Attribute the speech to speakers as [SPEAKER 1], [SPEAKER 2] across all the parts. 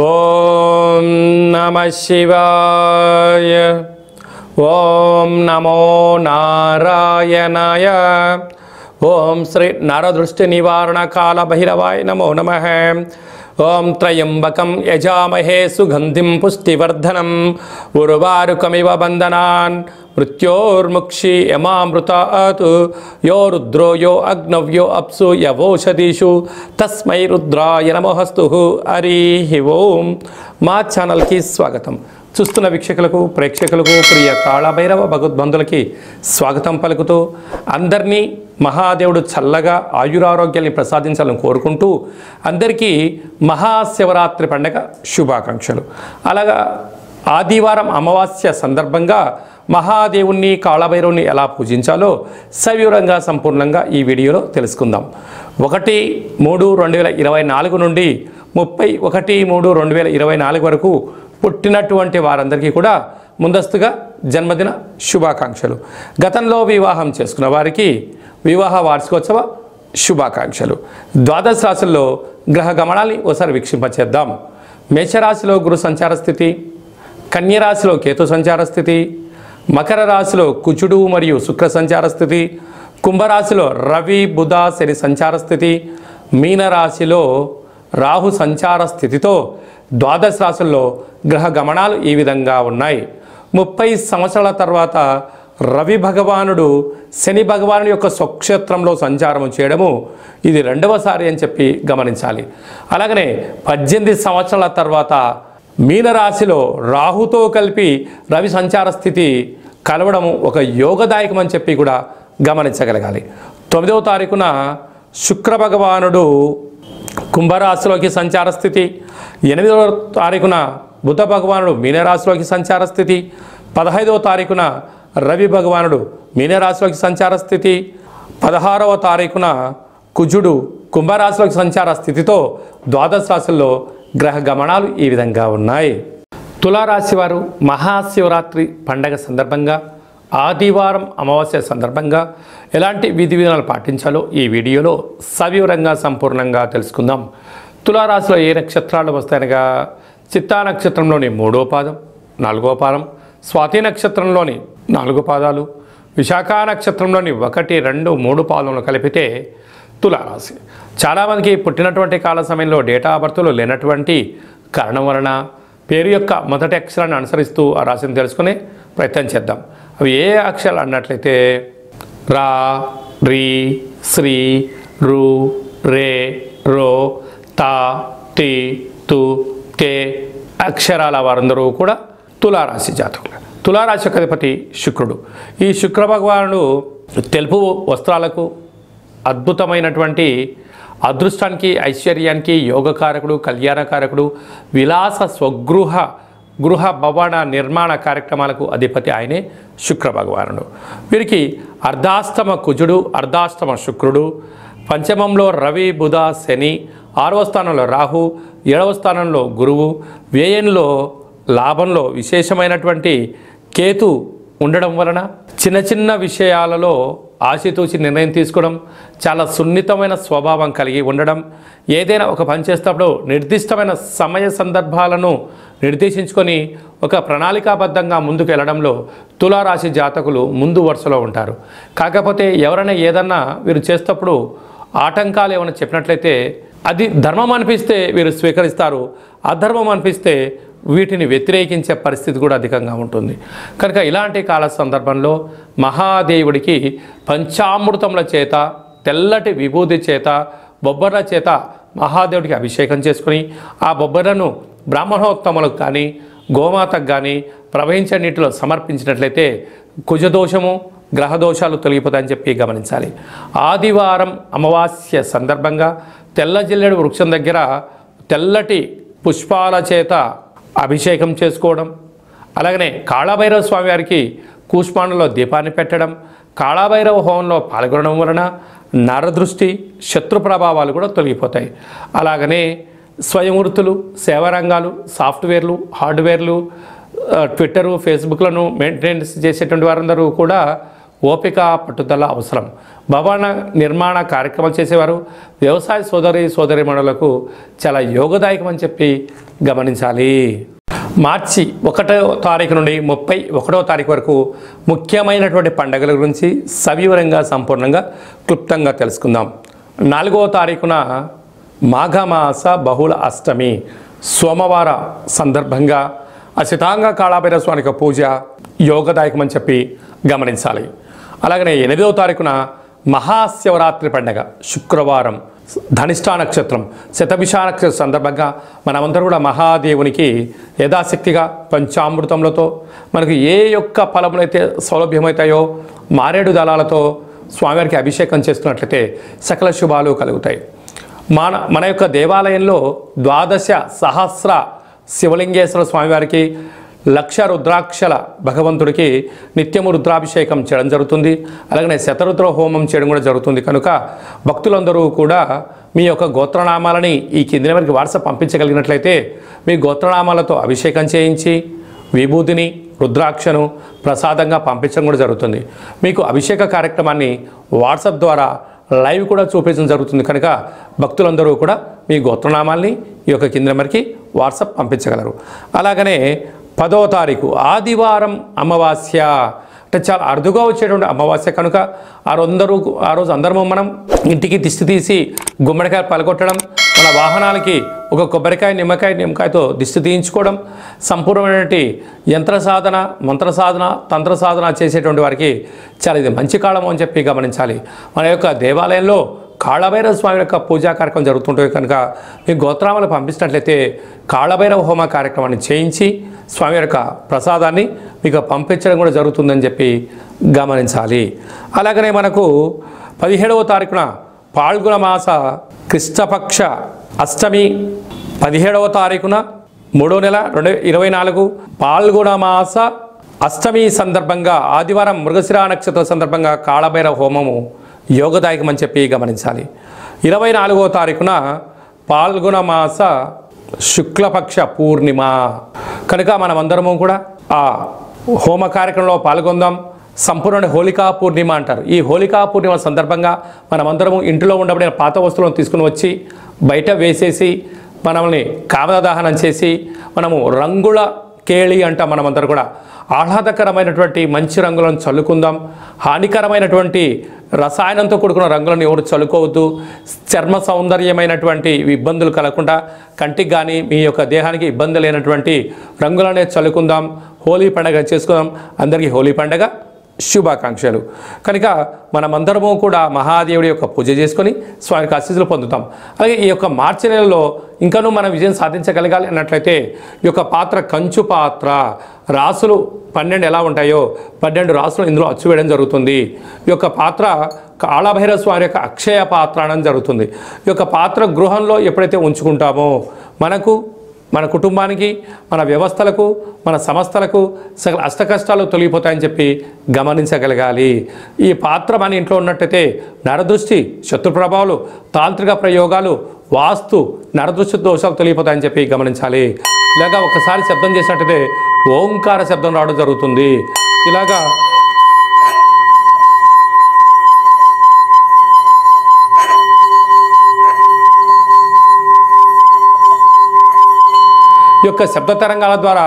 [SPEAKER 1] ఓం నమః శివాయ. ఓం నమో నారాయణాయ. ఓం శ్రీ నరదృష్టి నివారణ కాల భైరవాయ నమో నమః. ఓం త్రయంబకం యజామహే సుగంధిం పుష్టివర్ధనం ఉర్వారుకమివ బంధనాన్ మృత్యోర్ముక్షి యమామృతాత్ యో రుద్రో యో అగ్నవ్యో అప్సు యవోషధీషు తస్మై రుద్రాయ నమోస్తు. హరి ఓం. మా ఛానల్కి స్వాగతం. చూస్తున్న వీక్షకులకు ప్రేక్షకులకు ప్రియ కాళభైరవ భగవద్బంధులకి స్వాగతం పలుకుతూ అందరినీ మహాదేవుడు చల్లగా ఆయురారోగ్యాన్ని ప్రసాదించాలని కోరుకుంటూ అందరికీ మహాశివరాత్రి పండగ శుభాకాంక్షలు. అలాగా ఆదివారం అమావాస్య సందర్భంగా మహాదేవుణ్ణి కాళభైరవుని ఎలా పూజించాలో సవివరంగా సంపూర్ణంగా ఈ వీడియోలో తెలుసుకుందాం. 1-3-2024 నుండి 31-3-2024 వరకు పుట్టినటువంటి వారందరికీ కూడా ముందస్తుగా జన్మదిన శుభాకాంక్షలు. గతంలో వివాహం చేసుకున్న వారికి వివాహ వార్షికోత్సవ శుభాకాంక్షలు. ద్వాదశ రాశుల్లో గ్రహ గమనాన్ని ఒకసారి వీక్షింపచేద్దాం. మేషరాశిలో గురు సంచార స్థితి, కన్యరాశిలో కేతు సంచార స్థితి, మకర రాశిలో కుజుడు మరియు శుక్ర సంచార స్థితి, కుంభరాశిలో రవి బుధ శని సంచార స్థితి, మీనరాశిలో రాహు సంచార స్థితితో ద్వాదశ రాశుల్లో గ్రహ గమనాలు ఈ విధంగా ఉన్నాయి. 30 సంవత్సరాల తర్వాత రవి భగవానుడు శని భగవానుడి యొక్క స్వక్షేత్రంలో సంచారం చేయడము ఇది రెండవసారి అని చెప్పి గమనించాలి. అలాగనే 18 సంవత్సరాల తర్వాత మీనరాశిలో రాహుతో కలిపి రవి సంచార స్థితి కలవడము ఒక యోగదాయకం అని చెప్పి కూడా గమనించగలగాలి. 9వ తారీఖున శుక్ర భగవానుడు కుంభరాశిలోకి సంచార స్థితి, 8వ తారీఖున బుధ భగవానుడు మీనరాశిలోకి సంచార స్థితి, 15వ తారీఖున రవి భగవానుడు మీనరాశిలోకి సంచార స్థితి, 16వ తారీఖున కుజుడు కుంభరాశిలోకి సంచార స్థితితో ద్వాదశ రాశుల్లో గ్రహ గమనాలు ఈ విధంగా ఉన్నాయి. తులారాశి వారు మహాశివరాత్రి పండగ సందర్భంగా ఆదివారం అమావాస్య సందర్భంగా ఎలాంటి విధి విధానాలు పాటించాలో ఈ వీడియోలో సవివరంగా సంపూర్ణంగా తెలుసుకుందాం. తులారాశిలో ఏ నక్షత్రాలు వస్తాయనగా చిత్తా నక్షత్రంలోని 3వ పాదం, 4వ పాదం, స్వాతి నక్షత్రంలోని 4 పాదాలు, విశాఖ నక్షత్రంలోని 1, 2, 3 పాదములు కలిపితే తులారాశి. చాలామందికి పుట్టినటువంటి కాల సమయంలో డేటా ఆఫ్ బర్త్లో లేనటువంటి కారణం వలన పేరు యొక్క మొదటి అక్షరాన్ని అనుసరిస్తూ ఆ రాశిని తెలుసుకునే ప్రయత్నం చేద్దాం. అవి ఏ అక్షరాలు అన్నట్లయితే రా, రీ, శ్రీ, రు, రే, రో, తా, తి, తు, తే అక్షరాల వారందరూ కూడా తులారాశి జాతకులు. తులారాశి యొక్క అధిపతి శుక్రుడు. ఈ శుక్ర భగవానుడు తెలుపు వస్త్రాలకు, అద్భుతమైనటువంటి అదృష్టానికి, ఐశ్వర్యానికి యోగకారకుడు, కళ్యాణకారకుడు, విలాస గృహ భవన నిర్మాణ కార్యక్రమాలకు అధిపతి ఆయనే శుక్ర భగవానుడు. వీరికి అర్ధాష్టమ కుజుడు, అర్ధాష్టమ శుక్రుడు, పంచమంలో రవి బుధ శని, 6వ స్థానంలో రాహు, 7వ స్థానంలో గురువు, వ్యయంలో లాభంలో విశేషమైనటువంటి కేతు ఉండడం వలన చిన్న చిన్న విషయాలలో ఆశతూచి నిర్ణయం తీసుకోవడం, చాలా సున్నితమైన స్వభావం కలిగి ఉండడం, ఏదైనా ఒక పని చేసేటప్పుడు నిర్దిష్టమైన సమయ సందర్భాలను నిర్దేశించుకొని ఒక ప్రణాళికాబద్ధంగా ముందుకు వెళ్ళడంలో తులారాశి జాతకులు ముందు వరుసలో ఉంటారు. కాకపోతే ఎవరైనా ఏదన్నా వీరు చేసేటప్పుడు ఆటంకాలు ఏమైనా చెప్పినట్లయితే అది ధర్మం అనిపిస్తే వీరు స్వీకరిస్తారు, అధర్మం అనిపిస్తే వీటిని వ్యతిరేకించే పరిస్థితి కూడా అధికంగా ఉంటుంది. కనుక ఇలాంటి కాల సందర్భంలో మహాదేవుడికి పంచామృతముల చేత, తెల్లటి విభూతి చేత, బొబ్బర్ల చేత మహాదేవుడికి అభిషేకం చేసుకుని ఆ బొబ్బర్లను బ్రాహ్మణోత్తములకు కానీ గోమాతకు కానీ ప్రవహించే నీటిలో సమర్పించినట్లయితే కుజదోషము, గ్రహదోషాలు తొలగిపోతాయని చెప్పి గమనించాలి. ఆదివారం అమావాస్య సందర్భంగా తెల్ల జిల్లేడు వృక్షం దగ్గర తెల్లటి పుష్పాల చేత అభిషేకం చేసుకోవడం, అలాగనే కాళభైరవ స్వామి వారికి కూష్మాండలో దీపాన్ని పెట్టడం, కాళభైరవ హోమంలో పాల్గొనడం వలన నరదృష్టి, శత్రు ప్రభావాలు కూడా తొలగిపోతాయి. అలాగనే స్వయంవృత్తులు, సేవారంగాలు, సాఫ్ట్వేర్లు, హార్డ్వేర్లు, ట్విట్టరు, ఫేస్బుక్లను మెయింటెనెన్స్ చేసేటువంటి వారందరూ కూడా ఓపిక పట్టుదల అవసరం. భవన నిర్మాణ కార్యక్రమాలు చేసేవారు, వ్యవసాయ సోదరీమణులకు చాలా యోగదాయకం అని చెప్పి గమనించాలి. మార్చి 1వ తారీఖు నుండి 31వ తారీఖు వరకు ముఖ్యమైనటువంటి పండుగల గురించి సవివరంగా సంపూర్ణంగా క్లుప్తంగా తెలుసుకుందాం. 4వ తారీఖున మాఘమాస బహుళ అష్టమి సోమవార సందర్భంగా అసితాంగ కాళభైరవ స్వామికి పూజ యోగదాయకం అని చెప్పి గమనించాలి. అలాగనే 8వ తారీఖున మహాశివరాత్రి పండుగ శుక్రవారం ధనిష్ఠా నక్షత్రం శతభిష నక్షత్రం సందర్భంగా మనమందరూ కూడా మహాదేవునికి యథాశక్తిగా పంచామృతములతో మనకు ఏ యొక్క ఫలములైతే సౌలభ్యమవుతాయో మారేడు దళాలతో స్వామివారికి అభిషేకం చేస్తున్నట్లయితే సకల శుభాలు కలుగుతాయి. మన యొక్క దేవాలయంలో 12 సహస్ర శివలింగేశ్వర స్వామివారికి 1,00,000 రుద్రాక్షల భగవంతుడికి నిత్యము రుద్రాభిషేకం చేయడం జరుగుతుంది. అలాగనే శతరుద్ర హోమం చేయడం కూడా జరుగుతుంది. కనుక భక్తులందరూ కూడా మీ యొక్క గోత్రనామాలని ఈ కింది నెంబర్కి వాట్సాప్ పంపించగలిగినట్లయితే మీ గోత్రనామాలతో అభిషేకం చేయించి విభూతిని రుద్రాక్షను ప్రసాదంగా పంపించడం కూడా జరుగుతుంది. మీకు అభిషేక కార్యక్రమాన్ని వాట్సాప్ ద్వారా లైవ్ కూడా చూపించడం జరుగుతుంది. కనుక భక్తులందరూ కూడా మీ గోత్రనామాల్ని ఈ యొక్క కింది నెంబర్కి వాట్సాప్ పంపించగలరు. అలాగనే 10వ తారీఖు ఆదివారం అమావాస్య, అంటే చాలా అరుదుగా వచ్చేటువంటి అమావాస్య కనుక ఆ రోజు అందరము మనం ఇంటికి దిష్టి తీసి గుమ్మడికాయ పలగొట్టడం, మన వాహనాలకి ఒక కొబ్బరికాయ నిమ్మకాయతో దిష్టి తీయించుకోవడం, సంపూర్ణమైనటువంటి యంత్ర సాధన మంత్ర సాధన తంత్ర సాధన చేసేటువంటి వారికి చాలా ఇది మంచి కాలం అని చెప్పి గమనించాలి. మన యొక్క దేవాలయంలో కాళభైరవ స్వామి యొక్క పూజా కార్యక్రమం జరుగుతుంటుంది. కనుక మీ గోత్రామాలు పంపించినట్లయితే కాళభైరవ హోమ కార్యక్రమాన్ని చేయించి స్వామి యొక్క ప్రసాదాన్ని మీకు పంపించడం కూడా జరుగుతుందని చెప్పి గమనించాలి. అలాగనే మనకు 17వ తారీఖున పాల్గొన మాస కృష్ణపక్ష అష్టమి, 17వ తారీఖున 3వ నెల 2024 పాల్గొన మాస అష్టమి సందర్భంగా ఆదివారం మృగశిర నక్షత్ర సందర్భంగా కాళభైరవ హోమము యోగదాయకం అని చెప్పి గమనించాలి. 24వ తారీఖున పాల్గొన మాస శుక్లపక్ష పూర్ణిమ కనుక మనమందరము కూడా ఆ హోమ కార్యక్రమంలో పాల్గొందాం. సంపూర్ణ హోళికా పూర్ణిమ అంటారు. ఈ హోళికా పూర్ణిమ సందర్భంగా మనమందరము ఇంట్లో ఉండబడిన పాత వస్తువులను తీసుకుని వచ్చి బయట వేసేసి మనల్ని కామదహనం చేసి మనము రంగుల కేళి అంట మనమందరూ కూడా ఆహ్లాదకరమైనటువంటి మంచి రంగులను చల్లుకుందాం. హానికరమైనటువంటి రసాయనంతో కూడుకున్న రంగులను ఎవరు చల్లుకోవద్దు. చర్మ సౌందర్యమైనటువంటి ఇబ్బందులు కలగకుండా కంటికి కానీ మీ యొక్క దేహానికి ఇబ్బంది లేనటువంటి రంగులనే చల్లుకుందాం. హోలీ పండుగ చేసుకుందాం. అందరికీ హోలీ పండుగ శుభాకాంక్షలు. కనుక మనమందరము కూడా మహాదేవుడి యొక్క పూజ చేసుకొని స్వామికి ఆశీస్సులు పొందుతాం. అలాగే ఈ యొక్క మార్చి నెలలో ఇంకనూ మనం విజయం సాధించగలగాలి అన్నట్లయితే ఈ యొక్క పాత్ర కంచు పాత్ర, రాసులు 12 ఎలా ఉంటాయో 12 రాసులు ఇందులో అచ్చు వేయడం జరుగుతుంది. ఈ యొక్క పాత్ర కాళభైరవ స్వామి యొక్క అక్షయ పాత్ర అనడం జరుగుతుంది. ఈ యొక్క పాత్ర గృహంలో ఎప్పుడైతే ఉంచుకుంటామో మన కుటుంబానికి, మన వ్యవస్థలకు, మన సంస్థలకు సకల అష్టకష్టాలు తొలగిపోతాయని చెప్పి గమనించగలగాలి. ఈ పాత్ర మన ఇంట్లో ఉన్నట్టయితే నరదృష్టి, శత్రు ప్రభావాలు, తాంత్రిక ప్రయోగాలు, వాస్తు, నరదృష్టి దోషాలు తొలగిపోతాయని చెప్పి గమనించాలి. ఇలాగా ఒకసారి శబ్దం చేసినట్టయితే ఓంకార శబ్దం రావడం జరుగుతుంది. ఇలాగా ఈ యొక్క శబ్ద తరంగాల ద్వారా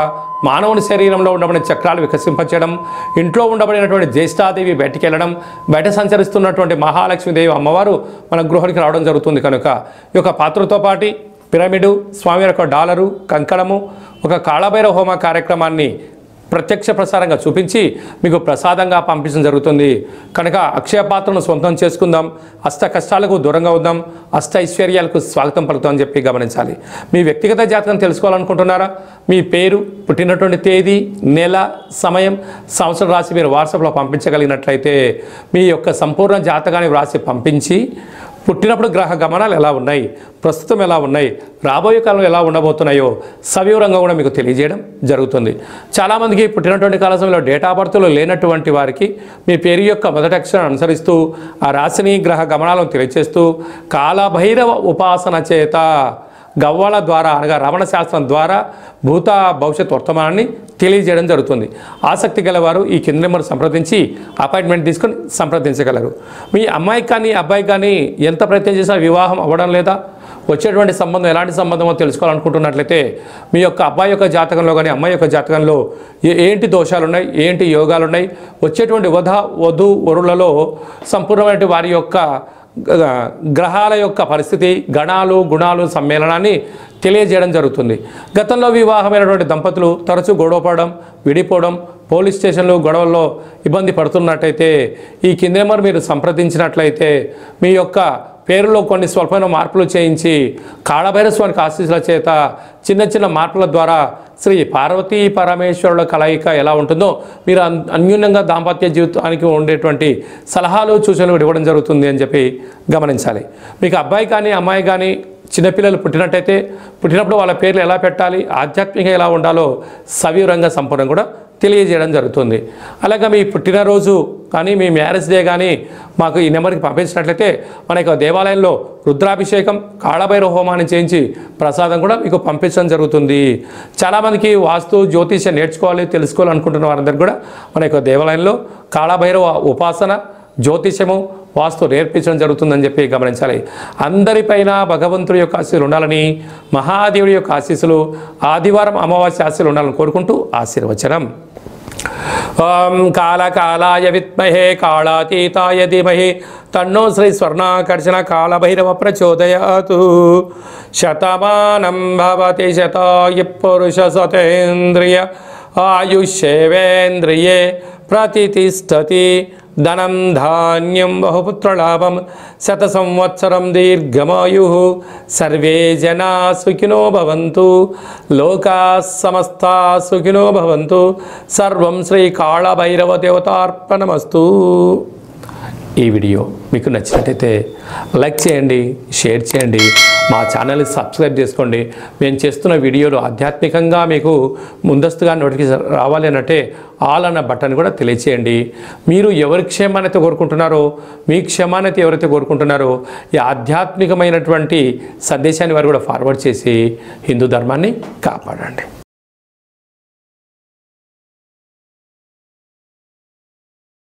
[SPEAKER 1] మానవుని శరీరంలో ఉండబడిన చక్రాలు వికసింపచేయడం, ఇంట్లో ఉండబడినటువంటి జ్యేష్ఠాదేవి బయటికి వెళ్ళడం, బయట సంచరిస్తున్నటువంటి మహాలక్ష్మీదేవి అమ్మవారు మన గృహానికి రావడం జరుగుతుంది. కనుక ఈ యొక్క పాత్రతో పాటు పిరమిడు, స్వామి యొక్క డాలరు, కంకణము, ఒక కాళభైరవ హోమ కార్యక్రమాన్ని ప్రత్యక్ష ప్రసారంగా చూపించి మీకు ప్రసాదంగా పంపించడం జరుగుతుంది. కనుక అక్షయ పాత్రను సొంతం చేసుకుందాం. అష్ట కష్టాలకు దూరంగా ఉందాం. అష్ట ఐశ్వర్యాలకు స్వాగతం పలుకుతామని చెప్పి గమనించాలి. మీ వ్యక్తిగత జాతకం తెలుసుకోవాలనుకుంటున్నారా? మీ పేరు, పుట్టినటువంటి తేదీ, నెల, సమయం, సంవత్సరం రాసి మీరు వాట్సాప్లో పంపించగలిగినట్లయితే మీ యొక్క సంపూర్ణ జాతకాన్ని వ్రాసి పంపించి పుట్టినప్పుడు గ్రహ గమనాలు ఎలా ఉన్నాయి, ప్రస్తుతం ఎలా ఉన్నాయి, రాబోయే కాలంలో ఎలా ఉండబోతున్నాయో సవివరంగా కూడా మీకు తెలియజేయడం జరుగుతుంది. చాలామందికి పుట్టినటువంటి కాల సమయంలో డేటా ఆఫ్ బర్త్లో లేనటువంటి వారికి మీ పేరు యొక్క మొదటి అక్షరం అనుసరిస్తూ ఆ రాశిని, గ్రహ గమనాలను తెలియజేస్తూ కాళభైరవ ఉపాసన చేత గవ్వాల ద్వారా అనగా రమణ శాస్త్రం ద్వారా భూత భవిష్యత్ వర్తమానాన్ని తెలియజేయడం జరుగుతుంది. ఆసక్తి గలవారు ఈ కింద నెంబర్ సంప్రదించి అపాయింట్మెంట్ తీసుకొని సంప్రదించగలరు. మీ అమ్మాయికి కానీ అబ్బాయికి కానీ ఎంత ప్రయత్నం చేసినా వివాహం అవ్వడం లేదా, వచ్చేటువంటి సంబంధం ఎలాంటి సంబంధమో తెలుసుకోవాలనుకుంటున్నట్లయితే మీ యొక్క అబ్బాయి యొక్క జాతకంలో కానీ అమ్మాయి యొక్క జాతకంలో ఏంటి దోషాలు ఉన్నాయి, ఏంటి యోగాలు ఉన్నాయి, వచ్చేటువంటి వధు వరులలో సంపూర్ణమైన వారి యొక్క గ్రహాల యొక్క పరిస్థితి, గణాలు గుణాలు సమ్మేళనాన్ని తెలియజేయడం జరుగుతుంది. గతంలో వివాహమైనటువంటి దంపతులు తరచూ గొడవపడడం, విడిపోవడం, పోలీస్ స్టేషన్లు గొడవల్లో ఇబ్బంది పడుతున్నట్టయితే ఈ కింద నెంబర్ మీరు సంప్రదించినట్లయితే మీ యొక్క పేరులో కొన్ని స్వల్పమైన మార్పులు చేయించి కాళభైరస్వామికి ఆశీస్సుల చేత చిన్న చిన్న మార్పుల ద్వారా శ్రీ పార్వతీ పరమేశ్వరుల కలయిక ఎలా ఉంటుందో మీరు అన్యూన్యంగా దాంపత్య జీవితానికి ఉండేటువంటి సలహాలు సూచనలు ఇవ్వడం జరుగుతుంది అని చెప్పి గమనించాలి. మీకు అబ్బాయి కానీ అమ్మాయి కానీ చిన్నపిల్లలు పుట్టినట్టయితే పుట్టినప్పుడు వాళ్ళ పేర్లు ఎలా పెట్టాలి, ఆధ్యాత్మికంగా ఎలా ఉండాలో సవివరంగా సంపూర్ణం కూడా తెలియజేయడం జరుగుతుంది. అలాగే మీ పుట్టినరోజు కానీ మీ మ్యారేజ్ డే కానీ మాకు ఈ నెంబర్కి పంపించినట్లయితే మన యొక్క దేవాలయంలో రుద్రాభిషేకం కాళభైరవ హోమాన్ని చేయించి ప్రసాదం కూడా మీకు పంపించడం జరుగుతుంది. చాలామందికి వాస్తు జ్యోతిష్యం నేర్చుకోవాలి తెలుసుకోవాలనుకుంటున్న వారందరికీ కూడా మన యొక్క దేవాలయంలో కాళభైరవ ఉపాసన జ్యోతిష్యము వాస్తు నేర్పించడం జరుగుతుందని చెప్పి గమనించాలి. అందరిపైన భగవంతుడి యొక్క ఆశీస్సులు ఉండాలని, మహాదేవుడి యొక్క ఆశీస్సులు, ఆదివారం అమావాస్య ఆశీస్సులు ఉండాలని కోరుకుంటూ ఆశీర్వచనం. ఓం కాళకాలాయ విద్మహే కాళాతీతాయ ధీమహి తన్నో శ్రీ స్వర్ణాకర్షణ కాళభైరవ ప్రచోదయాతు. శతమానం భవతి శతాయ పురుష సతేంద్రియ ఆయుష్యేవేంద్రియే ప్రతిష్టతి. ధనం ధాన్యం బహుపుత్రలాభం శత సంవత్సరం దీర్ఘమాయు. సర్వే జనా సుఖినో భవంతు. లోకా సమస్తా సుఖినో భవంతు. సర్వం శ్రీ కాళభైరవ దేవతార్పణమస్తు. ఈ వీడియో మీకు నచ్చినట్టయితే లైక్ చేయండి, షేర్ చేయండి, మా ఛానల్ని సబ్స్క్రైబ్ చేసుకోండి. మేము చేస్తున్న వీడియోలు ఆధ్యాత్మికంగా మీకు ముందస్తుగా నోటిఫికేషన్ రావాలి అనంటే ఆల్ అన్న బటన్ కూడా తెలియచేయండి. మీరు ఎవరి క్షేమాన్ని కోరుకుంటున్నారో, మీ క్షేమాన్ని ఎవరైతే కోరుకుంటున్నారో ఈ ఆధ్యాత్మికమైనటువంటి సందేశాన్ని వారు కూడా ఫార్వర్డ్ చేసి హిందూ ధర్మాన్ని కాపాడండి.